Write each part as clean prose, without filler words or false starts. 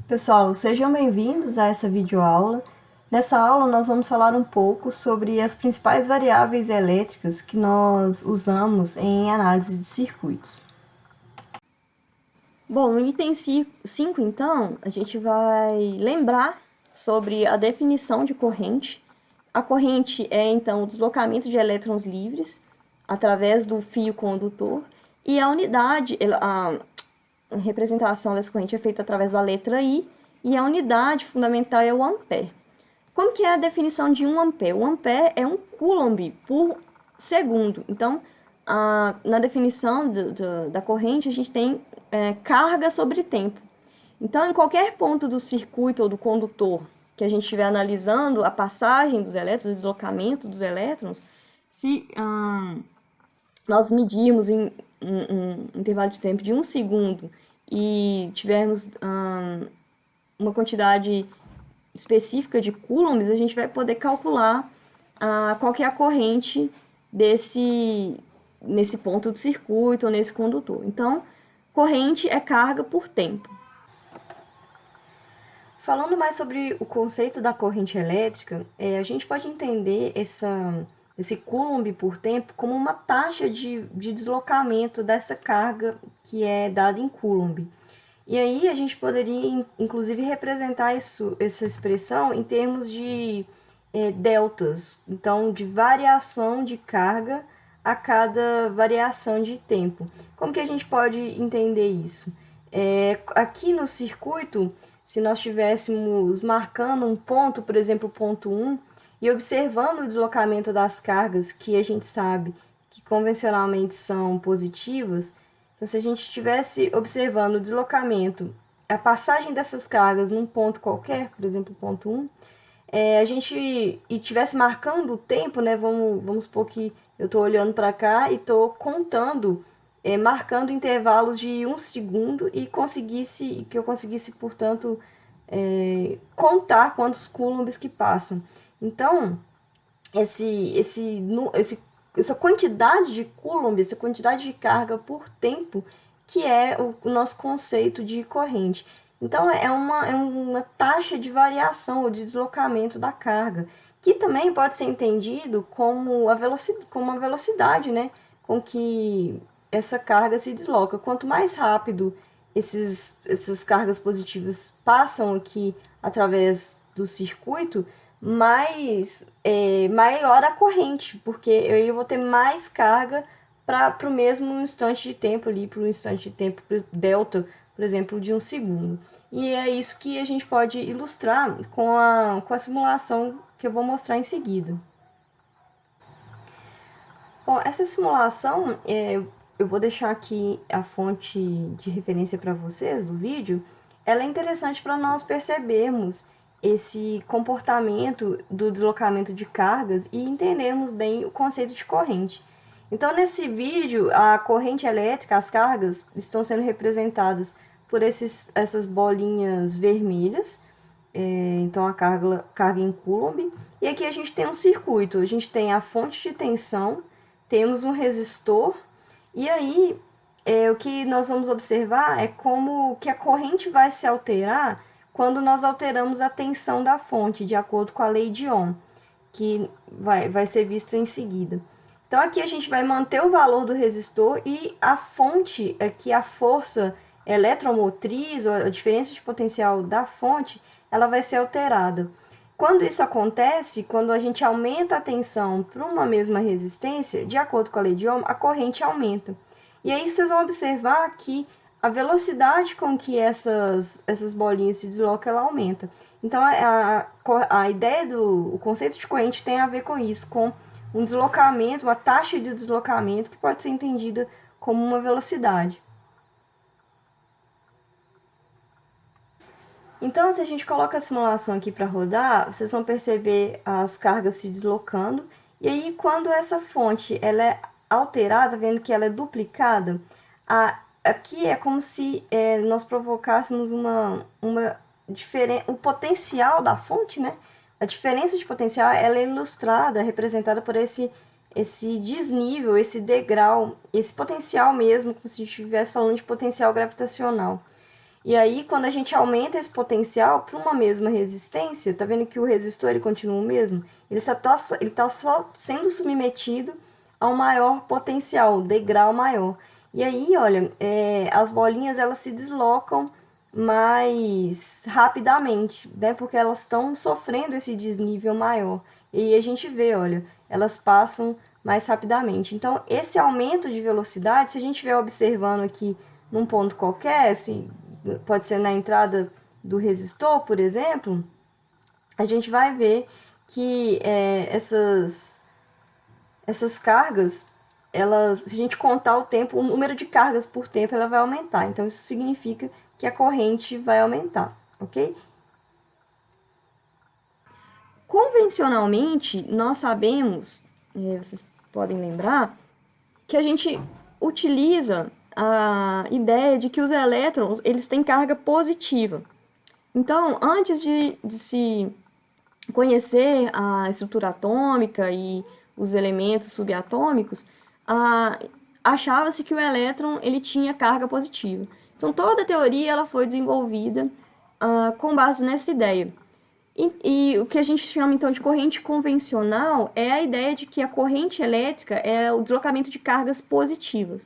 Pessoal, sejam bem-vindos a essa videoaula. Nessa aula nós vamos falar um pouco sobre as principais variáveis elétricas que nós usamos em análise de circuitos. Bom, no item 5, então, a gente vai lembrar sobre a definição de corrente. A corrente é, então, o deslocamento de elétrons livres através do fio condutor, e a unidade, a representação dessa corrente é feita através da letra I, e a unidade fundamental é o ampere. Como que é a definição de 1 ampere? 1 ampere é 1 coulomb por segundo. Então, na definição da corrente, a gente tem carga sobre tempo. Então, em qualquer ponto do circuito ou do condutor que a gente estiver analisando a passagem dos elétrons, o deslocamento dos elétrons, se nós medirmos em um intervalo de tempo de 1 segundo e tivermos uma quantidade específica de coulombs, a gente vai poder calcular qual que é a corrente nesse ponto do circuito ou nesse condutor. Então, corrente é carga por tempo. Falando mais sobre o conceito da corrente elétrica, a gente pode entender esse coulomb por tempo como uma taxa de deslocamento dessa carga que é dada em coulomb. E aí a gente poderia, inclusive, representar essa expressão em termos de deltas, então de variação de carga a cada variação de tempo. Como que a gente pode entender isso? Aqui no circuito, se nós estivéssemos marcando um ponto, por exemplo, ponto 1, e observando o deslocamento das cargas, que a gente sabe que convencionalmente são positivas, então se a gente estivesse observando o deslocamento, a passagem dessas cargas num ponto qualquer, por exemplo, ponto 1, e estivesse marcando o tempo, né, vamos supor que eu estou olhando para cá e estou contando, marcando intervalos de 1 segundo e que eu conseguisse, portanto, contar quantos coulombs que passam. Então, essa quantidade de coulomb, essa quantidade de carga por tempo, que é o nosso conceito de corrente. Então, é uma taxa de variação ou de deslocamento da carga, que também pode ser entendido como a velocidade, né, com que essa carga se desloca. Quanto mais rápido essas cargas positivas passam aqui através do circuito, maior a corrente, porque eu vou ter mais carga para o mesmo instante de tempo ali, para o instante de tempo delta, por exemplo, de 1 segundo. E é isso que a gente pode ilustrar com a simulação que eu vou mostrar em seguida. Bom, essa simulação, eu vou deixar aqui a fonte de referência para vocês do vídeo. Ela é interessante para nós percebermos esse comportamento do deslocamento de cargas e entendermos bem o conceito de corrente. Então, nesse vídeo, a corrente elétrica, as cargas, estão sendo representadas por essas bolinhas vermelhas, então a carga em coulomb. E aqui a gente tem um circuito, a gente tem a fonte de tensão, temos um resistor, e aí o que nós vamos observar é como que a corrente vai se alterar quando nós alteramos a tensão da fonte, de acordo com a lei de Ohm, que vai ser vista em seguida. Então, aqui a gente vai manter o valor do resistor e a fonte, aqui a força eletromotriz, ou a diferença de potencial da fonte, ela vai ser alterada. Quando isso acontece, quando a gente aumenta a tensão para uma mesma resistência, de acordo com a lei de Ohm, a corrente aumenta. E aí vocês vão observar que a velocidade com que essas bolinhas se deslocam, ela aumenta. Então, a ideia o conceito de corrente tem a ver com isso, com um deslocamento, uma taxa de deslocamento que pode ser entendida como uma velocidade. Então, se a gente coloca a simulação aqui para rodar, vocês vão perceber as cargas se deslocando. E aí, quando essa fonte ela é alterada, vendo que ela é duplicada, aqui é como se nós provocássemos o potencial da fonte, né? A diferença de potencial ela é ilustrada, representada por esse desnível, esse degrau, esse potencial mesmo, como se a gente estivesse falando de potencial gravitacional. E aí, quando a gente aumenta esse potencial para uma mesma resistência, tá vendo que o resistor ele continua o mesmo? Ele tá só sendo submetido a um maior potencial, degrau maior. E aí, olha, as bolinhas elas se deslocam mais rapidamente, né? Porque elas estão sofrendo esse desnível maior. E aí a gente vê, olha, elas passam mais rapidamente. Então, esse aumento de velocidade, se a gente estiver observando aqui num ponto qualquer, pode ser na entrada do resistor, por exemplo, a gente vai ver que essas cargas, elas, se a gente contar o tempo, o número de cargas por tempo, ela vai aumentar. Então, isso significa que a corrente vai aumentar, ok? Convencionalmente, nós sabemos, vocês podem lembrar, que a gente utiliza a ideia de que os elétrons eles têm carga positiva. Então, antes de se conhecer a estrutura atômica e os elementos subatômicos, achava-se que o elétron ele tinha carga positiva. Então, toda a teoria ela foi desenvolvida com base nessa ideia. E o que a gente chama então de corrente convencional é a ideia de que a corrente elétrica é o deslocamento de cargas positivas.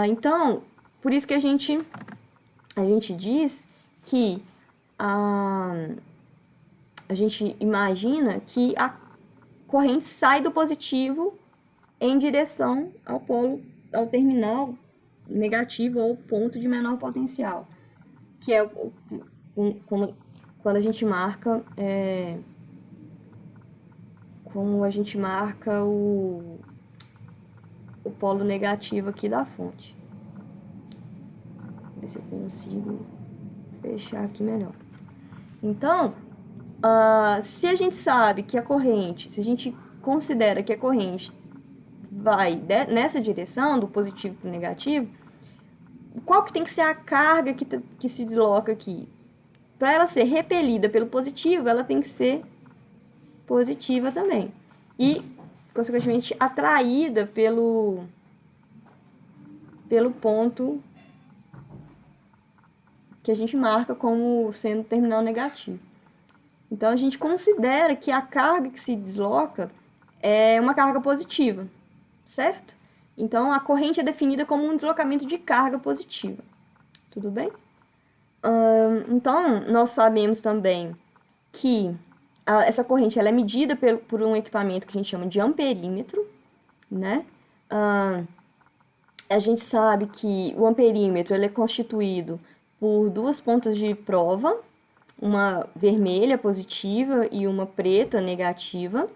Então, por isso que a gente diz que a gente imagina que a corrente sai do positivo em direção ao terminal negativo ou ponto de menor potencial, que é quando a gente marca o polo negativo aqui da fonte. Ver se eu consigo fechar aqui melhor. Então, se a gente sabe que a corrente, se a gente considera que a corrente vai nessa direção, do positivo para o negativo, qual que tem que ser a carga que se desloca aqui? Para ela ser repelida pelo positivo, ela tem que ser positiva também. E, consequentemente, atraída pelo ponto que a gente marca como sendo terminal negativo. Então, a gente considera que a carga que se desloca é uma carga positiva, certo? Então, a corrente é definida como um deslocamento de carga positiva. Tudo bem? Então, nós sabemos também que essa corrente ela é medida por um equipamento que a gente chama de amperímetro, né? A gente sabe que o amperímetro ele é constituído por duas pontas de prova, uma vermelha positiva e uma preta negativa.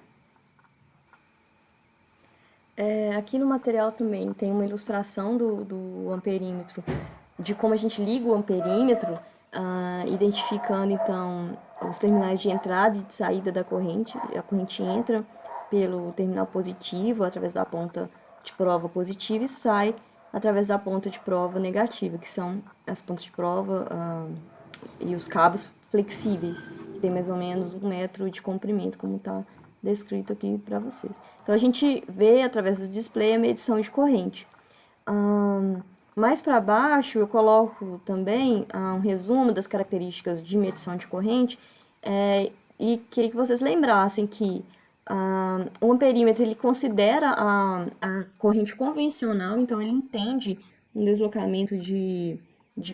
Aqui no material também tem uma ilustração do amperímetro, de como a gente liga o amperímetro, identificando então os terminais de entrada e de saída da corrente. A corrente entra pelo terminal positivo, através da ponta de prova positiva, e sai através da ponta de prova negativa, que são as pontas de prova e os cabos flexíveis, que tem mais ou menos 1 metro de comprimento, como está descrito aqui para vocês. Então, a gente vê através do display a medição de corrente. Mais para baixo, eu coloco também um resumo das características de medição de corrente, e queria que vocês lembrassem que o amperímetro ele considera a corrente convencional, então ele entende um deslocamento de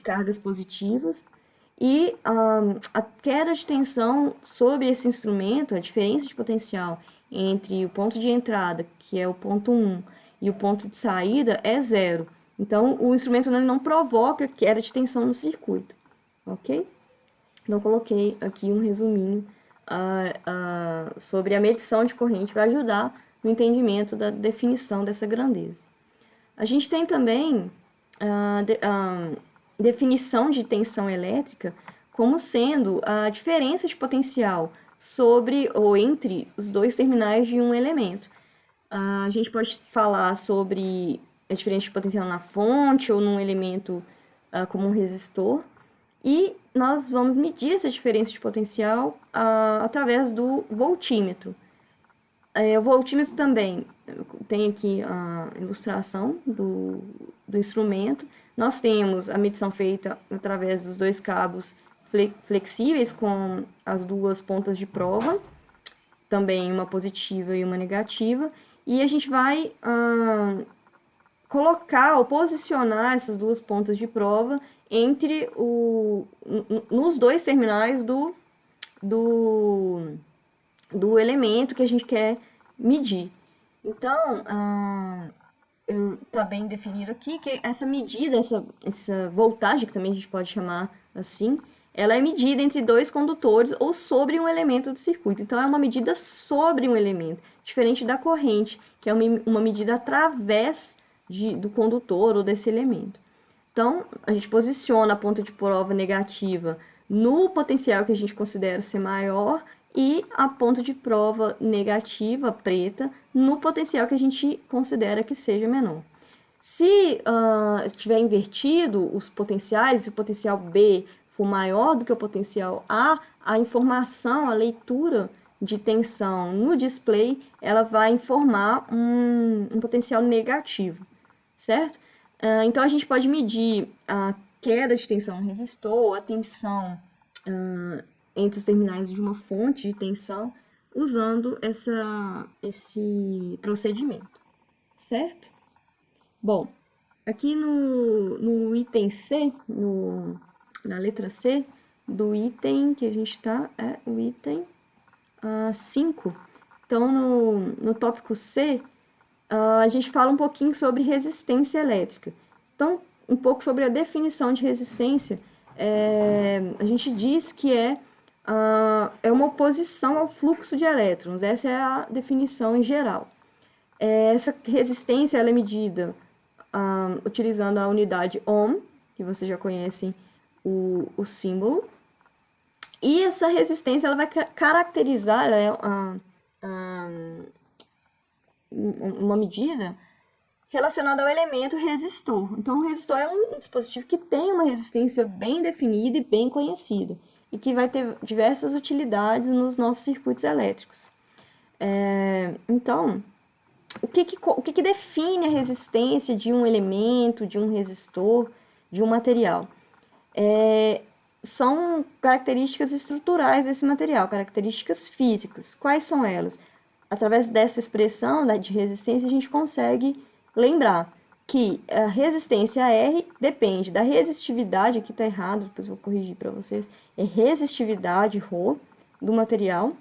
cargas positivas, e a queda de tensão sobre esse instrumento, a diferença de potencial entre o ponto de entrada, que é o ponto 1, e o ponto de saída é 0. Então, o instrumento não provoca queda de tensão no circuito, ok? Então, coloquei aqui um resuminho sobre a medição de corrente para ajudar no entendimento da definição dessa grandeza. A gente tem também definição de tensão elétrica como sendo a diferença de potencial sobre ou entre os dois terminais de um elemento. A gente pode falar sobre a diferença de potencial na fonte ou num elemento como um resistor, e nós vamos medir essa diferença de potencial através do voltímetro. O voltímetro também tem aqui a ilustração do instrumento. Nós temos a medição feita através dos dois cabos flexíveis com as duas pontas de prova, também uma positiva e uma negativa, e a gente vai colocar ou posicionar essas duas pontas de prova entre nos dois terminais do elemento que a gente quer medir. Então, está bem definido aqui que essa medida, essa voltagem, que também a gente pode chamar assim, ela é medida entre dois condutores ou sobre um elemento do circuito. Então, é uma medida sobre um elemento, diferente da corrente, que é uma medida através do condutor ou desse elemento. Então, a gente posiciona a ponta de prova negativa no potencial que a gente considera ser maior e a ponta de prova negativa, preta, no potencial que a gente considera que seja menor. Se estiver invertido os potenciais, se o potencial B for maior do que o potencial a informação, a leitura de tensão no display, ela vai informar um potencial negativo, certo? Então, a gente pode medir a queda de tensão no resistor, a tensão entre os terminais de uma fonte de tensão, usando esse procedimento, certo? Bom, aqui no item C, na letra C, do item que a gente está, é o item 5. Então, no tópico C, a gente fala um pouquinho sobre resistência elétrica. Então, um pouco sobre a definição de resistência. A gente diz que é uma oposição ao fluxo de elétrons. Essa é a definição em geral. Essa resistência ela é medida utilizando a unidade ohm, que vocês já conhecem o símbolo. E essa resistência ela vai caracterizar uma medida relacionada ao elemento resistor. Então, o resistor é um dispositivo que tem uma resistência bem definida e bem conhecida, e que vai ter diversas utilidades nos nossos circuitos elétricos. Então, o que define a resistência de um elemento, de um resistor, de um material? São características estruturais desse material, características físicas. Quais são elas? Através dessa expressão de resistência, a gente consegue lembrar que a resistência R depende da resistividade, aqui está errado, depois eu vou corrigir para vocês, é resistividade, ρ, do material,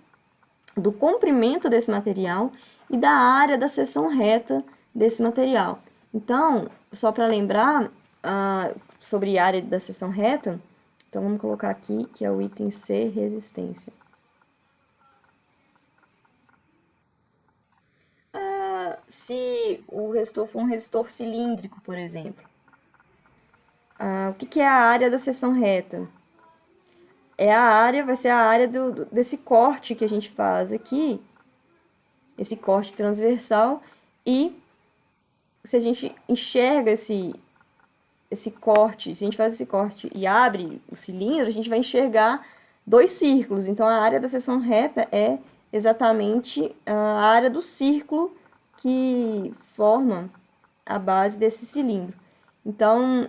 do comprimento desse material e da área da seção reta desse material. Então, só para lembrar sobre a área da seção reta, então vamos colocar aqui que é o item C, resistência. Se o resistor for um resistor cilíndrico, por exemplo, o que é a área da seção reta? Vai ser a área desse corte que a gente faz aqui, esse corte transversal, e se a gente enxerga esse corte, se a gente faz esse corte e abre o cilindro, a gente vai enxergar dois círculos. Então, a área da seção reta é exatamente a área do círculo que forma a base desse cilindro. Então,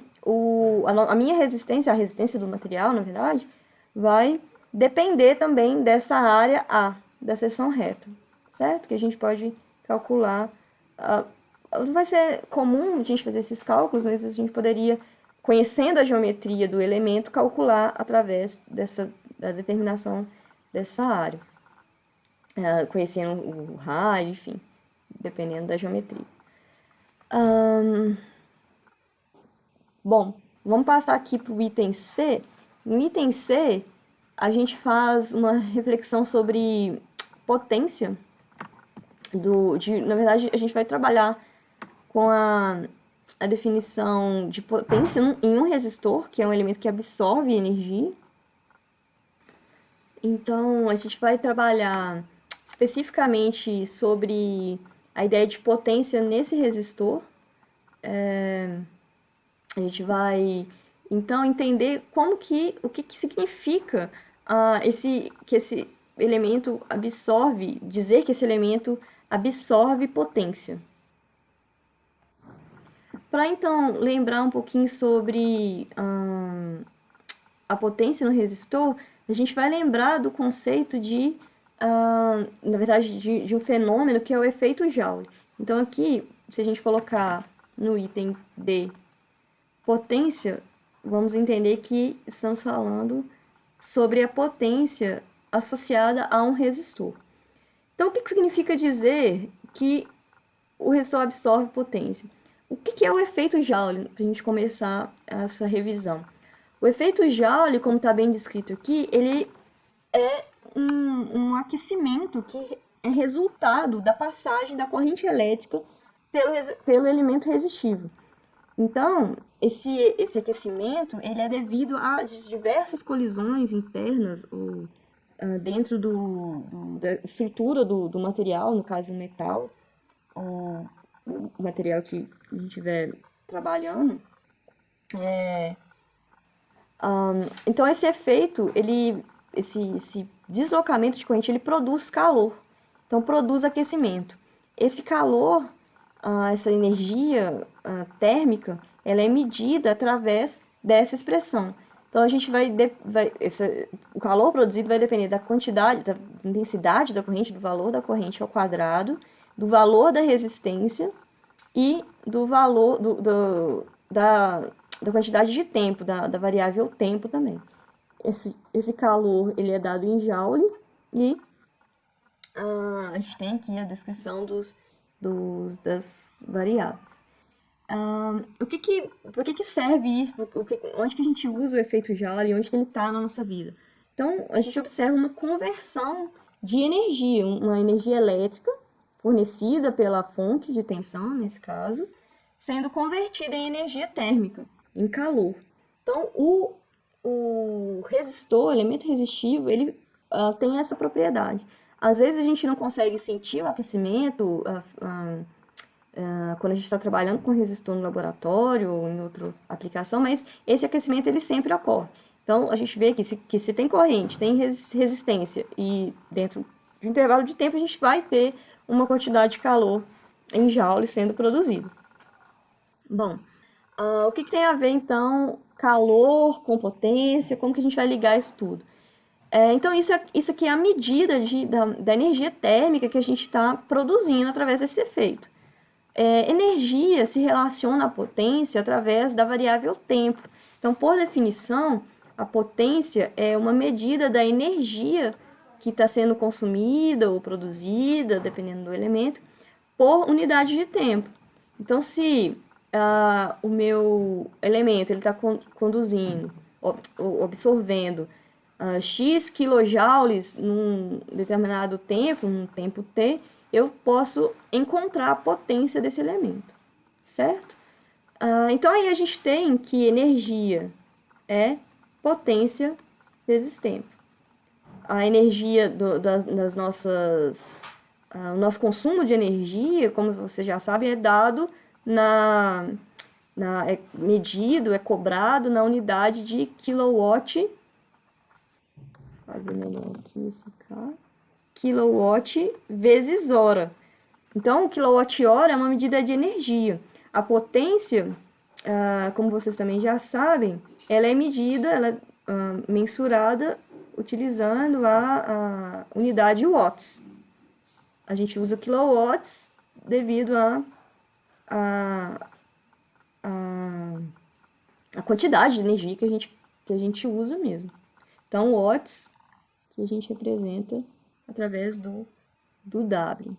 a minha resistência, a resistência do material, na verdade, vai depender também dessa área A, da seção reta, certo? Que a gente pode calcular. Não vai ser comum a gente fazer esses cálculos, mas a gente poderia, conhecendo a geometria do elemento, calcular através da determinação dessa área. Conhecendo o raio, enfim, dependendo da geometria. Bom, vamos passar aqui para o item C. No item C, a gente faz uma reflexão sobre potência. Na verdade, a gente vai trabalhar com a definição de potência em um resistor, que é um elemento que absorve energia. Então, a gente vai trabalhar especificamente sobre a ideia de potência nesse resistor. A gente vai, então, entender o que significa que esse elemento absorve, dizer que esse elemento absorve potência. Para então lembrar um pouquinho sobre a potência no resistor, a gente vai lembrar do conceito de, na verdade, de um fenômeno que é o efeito Joule. Então aqui, se a gente colocar no item D potência, vamos entender que estamos falando sobre a potência associada a um resistor. Então, o que significa dizer que o resistor absorve potência? O que é o efeito Joule, para a gente começar essa revisão? O efeito Joule, como está bem descrito aqui, ele é um aquecimento que é resultado da passagem da corrente elétrica pelo elemento resistivo. Então, esse aquecimento ele é devido a diversas colisões internas ou dentro da estrutura do material, no caso o metal, ou o material que a gente estiver trabalhando. Então, esse efeito, esse deslocamento de corrente, ele produz calor. Então, produz aquecimento. Esse calor, essa energia térmica, ela é medida através dessa expressão. Então, a gente o calor produzido vai depender da quantidade, da intensidade da corrente, do valor da corrente ao quadrado, do valor da resistência e do valor da quantidade de tempo, da variável tempo também. Esse calor ele é dado em joule e a gente tem aqui a descrição das variáveis. Por que serve isso? Onde que a gente usa o efeito Joule? Onde que ele está na nossa vida? Então, a gente observa uma conversão de energia, uma energia elétrica fornecida pela fonte de tensão, nesse caso, sendo convertida em energia térmica, em calor. Então, o resistor, o elemento resistivo, ele tem essa propriedade. Às vezes a gente não consegue sentir o aquecimento quando a gente está trabalhando com resistor no laboratório ou em outra aplicação, mas esse aquecimento ele sempre ocorre. Então, a gente vê que se tem corrente, tem resistência e dentro de um intervalo de tempo a gente vai ter uma quantidade de calor em joule sendo produzido. Bom, o que tem a ver, então, calor com potência? Como que a gente vai ligar isso tudo? Então, isso aqui é a medida da energia térmica que a gente está produzindo através desse efeito. Energia se relaciona à potência através da variável tempo. Então, por definição, a potência é uma medida da energia que está sendo consumida ou produzida, dependendo do elemento, por unidade de tempo. Então, se o meu elemento está conduzindo, absorvendo X quilojoules num determinado tempo, num tempo T, eu posso encontrar a potência desse elemento, certo? Então, aí a gente tem que energia é potência vezes tempo. A energia das nossas... o nosso consumo de energia, como você já sabe, é dado é medido, é cobrado na unidade de kilowatt. Fazer melhor aqui esse cara. Kilowatt vezes hora. Então, o quilowatt-hora é uma medida de energia. A potência, como vocês também já sabem, ela é medida, ela é mensurada utilizando a unidade watts. A gente usa kilowatts devido a quantidade de energia que a gente usa mesmo. Então, watts que a gente representa através do W.